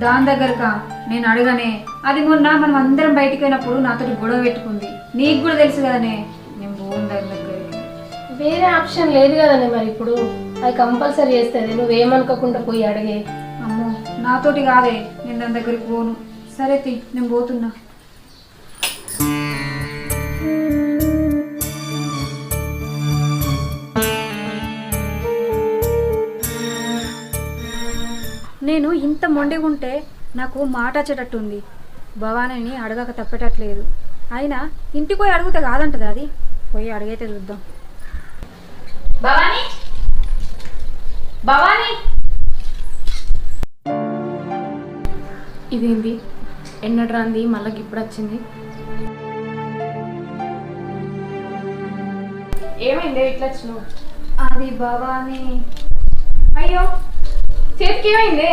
దాని దగ్గరకా నేను అడగనే. అది మొన్న మనం అందరం బయటికి పోయినప్పుడు నాతో గొడవ పెట్టుకుంది. నీకు కూడా తెలుసు కదనే, నేను పోను దాని దగ్గరికి. వేరే ఆప్షన్ లేదు కదనే. మరి ఇప్పుడు అది కంపల్సరీ చేస్తుంది, నువ్వేమనుకోకుండా పోయి అడిగే. అమ్మో నాతోటి కాదే, నేను దాని దగ్గరికి పోను. సరే తి, నేను పోతున్నా. నేను ఇంత మొండిగుంటే నాకు మాట వచ్చేటట్టుంది. భవానీని అడగక తప్పేటట్లేదు. అయినా ఇంటికి పోయి అడుగుతా కాదంటది అది. పోయి అడిగైతే చూద్దాం. భవానీ, భవానీ, ఇదేంది ఎన్నటి రాంది మళ్ళీ ఇప్పుడు వచ్చింది? ఏమైంది ఇట్లా వచ్చినావు? అది భవానీ. అయ్యో చేతికి ఏమైంది?